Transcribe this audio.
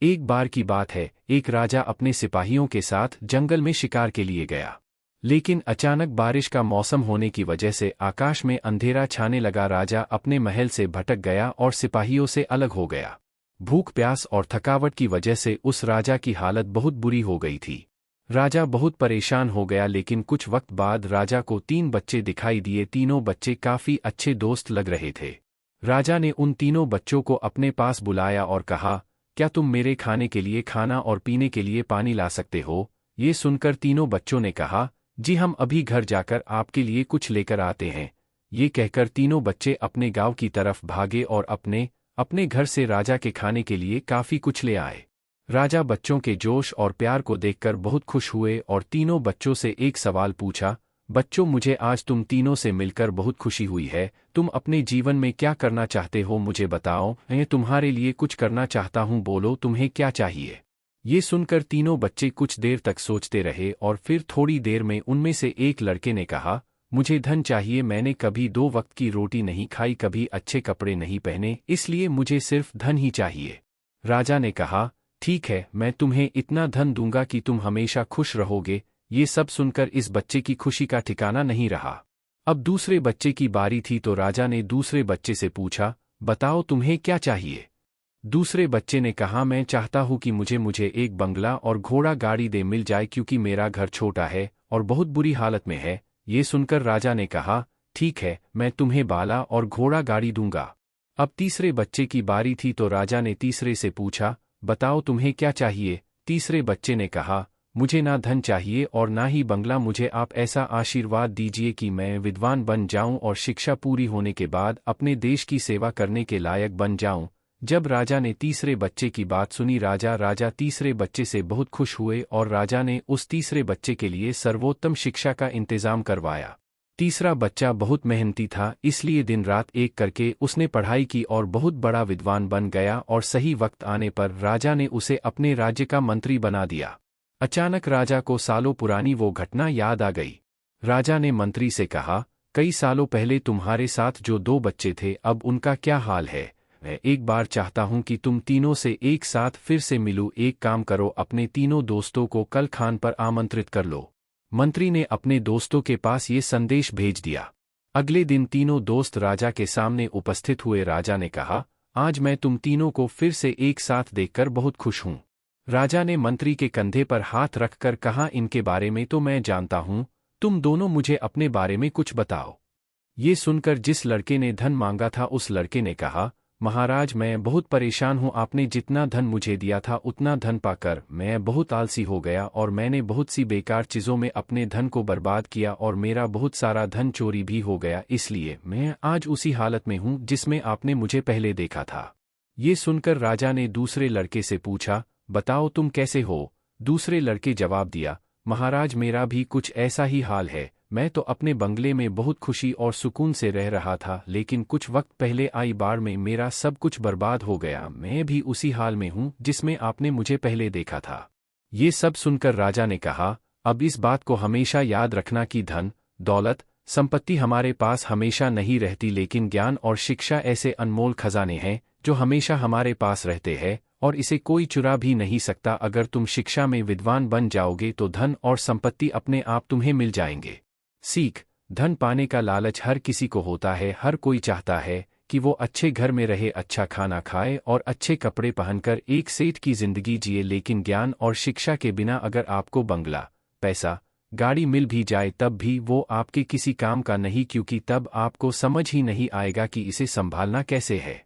एक बार की बात है, एक राजा अपने सिपाहियों के साथ जंगल में शिकार के लिए गया। लेकिन अचानक बारिश का मौसम होने की वजह से आकाश में अंधेरा छाने लगा। राजा अपने महल से भटक गया और सिपाहियों से अलग हो गया। भूख, प्यास और थकावट की वजह से उस राजा की हालत बहुत बुरी हो गई थी। राजा बहुत परेशान हो गया, लेकिन कुछ वक्त बाद राजा को 3 बच्चे दिखाई दिए। तीनों बच्चे काफी अच्छे दोस्त लग रहे थे। राजा ने उन तीनों बच्चों को अपने पास बुलाया और कहा, क्या तुम मेरे खाने के लिए खाना और पीने के लिए पानी ला सकते हो? ये सुनकर तीनों बच्चों ने कहा, जी हम अभी घर जाकर आपके लिए कुछ लेकर आते हैं। ये कहकर तीनों बच्चे अपने गांव की तरफ भागे और अपने अपने घर से राजा के खाने के लिए काफी कुछ ले आए। राजा बच्चों के जोश और प्यार को देखकर बहुत खुश हुए और तीनों बच्चों से एक सवाल पूछा, बच्चों मुझे आज तुम तीनों से मिलकर बहुत खुशी हुई है। तुम अपने जीवन में क्या करना चाहते हो मुझे बताओ, मैं तुम्हारे लिए कुछ करना चाहता हूँ, बोलो तुम्हें क्या चाहिए। ये सुनकर तीनों बच्चे कुछ देर तक सोचते रहे और फिर थोड़ी देर में उनमें से एक लड़के ने कहा, मुझे धन चाहिए। मैंने कभी 2 वक्त की रोटी नहीं खाई, कभी अच्छे कपड़े नहीं पहने, इसलिए मुझे सिर्फ धन ही चाहिए। राजा ने कहा, ठीक है, मैं तुम्हें इतना धन दूंगा कि तुम हमेशा खुश रहोगे। ये सब सुनकर इस बच्चे की खुशी का ठिकाना नहीं रहा। अब दूसरे बच्चे की बारी थी तो राजा ने दूसरे बच्चे से पूछा, बताओ तुम्हें क्या चाहिए। दूसरे बच्चे ने कहा, मैं चाहता हूं कि मुझे एक बंगला और घोड़ा गाड़ी दे मिल जाए, क्योंकि मेरा घर छोटा है और बहुत बुरी हालत में है। ये सुनकर राजा ने कहा, ठीक है, मैं तुम्हें बाला और घोड़ा गाड़ी दूंगा। अब तीसरे बच्चे की बारी थी तो राजा ने तीसरे से पूछा, बताओ तुम्हें क्या चाहिए। तीसरे बच्चे ने कहा, मुझे ना धन चाहिए और ना ही बंगला, मुझे आप ऐसा आशीर्वाद दीजिए कि मैं विद्वान बन जाऊं और शिक्षा पूरी होने के बाद अपने देश की सेवा करने के लायक बन जाऊं। जब राजा ने तीसरे बच्चे की बात सुनी, राजा तीसरे बच्चे से बहुत खुश हुए और राजा ने उस तीसरे बच्चे के लिए सर्वोत्तम शिक्षा का इंतजाम करवाया। तीसरा बच्चा बहुत मेहनती था, इसलिए दिन रात एक करके उसने पढ़ाई की और बहुत बड़ा विद्वान बन गया और सही वक्त आने पर राजा ने उसे अपने राज्य का मंत्री बना दिया। अचानक राजा को सालों पुरानी वो घटना याद आ गई। राजा ने मंत्री से कहा, कई सालों पहले तुम्हारे साथ जो 2 बच्चे थे, अब उनका क्या हाल है? मैं एक बार चाहता हूं कि तुम तीनों से एक साथ फिर से मिलूं। एक काम करो, अपने तीनों दोस्तों को कल खान पर आमंत्रित कर लो। मंत्री ने अपने दोस्तों के पास ये संदेश भेज दिया। अगले दिन तीनों दोस्त राजा के सामने उपस्थित हुए। राजा ने कहा, आज मैं तुम तीनों को फिर से एक साथ देखकर बहुत खुश हूं। राजा ने मंत्री के कंधे पर हाथ रखकर कहा, इनके बारे में तो मैं जानता हूं, तुम दोनों मुझे अपने बारे में कुछ बताओ। ये सुनकर जिस लड़के ने धन मांगा था उस लड़के ने कहा, महाराज मैं बहुत परेशान हूँ। आपने जितना धन मुझे दिया था उतना धन पाकर मैं बहुत आलसी हो गया और मैंने बहुत सी बेकार चीज़ों में अपने धन को बर्बाद किया और मेरा बहुत सारा धन चोरी भी हो गया, इसलिए मैं आज उसी हालत में हूँ जिसमें आपने मुझे पहले देखा था। ये सुनकर राजा ने दूसरे लड़के से पूछा, बताओ तुम कैसे हो? दूसरे लड़के जवाब दिया, महाराज मेरा भी कुछ ऐसा ही हाल है। मैं तो अपने बंगले में बहुत खुशी और सुकून से रह रहा था, लेकिन कुछ वक्त पहले आई बाढ़ में मेरा सब कुछ बर्बाद हो गया। मैं भी उसी हाल में हूँ जिसमें आपने मुझे पहले देखा था। ये सब सुनकर राजा ने कहा, अब इस बात को हमेशा याद रखना कि धन, दौलत, संपत्ति हमारे पास हमेशा नहीं रहती, लेकिन ज्ञान और शिक्षा ऐसे अनमोल खजाने हैं जो हमेशा हमारे पास रहते हैं और इसे कोई चुरा भी नहीं सकता। अगर तुम शिक्षा में विद्वान बन जाओगे तो धन और संपत्ति अपने आप तुम्हें मिल जाएंगे। सीख, धन पाने का लालच हर किसी को होता है। हर कोई चाहता है कि वो अच्छे घर में रहे, अच्छा खाना खाए और अच्छे कपड़े पहनकर एक सेठ की जिंदगी जिए, लेकिन ज्ञान और शिक्षा के बिना अगर आपको बंगला, पैसा, गाड़ी मिल भी जाए तब भी वो आपके किसी काम का नहीं, क्योंकि तब आपको समझ ही नहीं आएगा कि इसे संभालना कैसे है।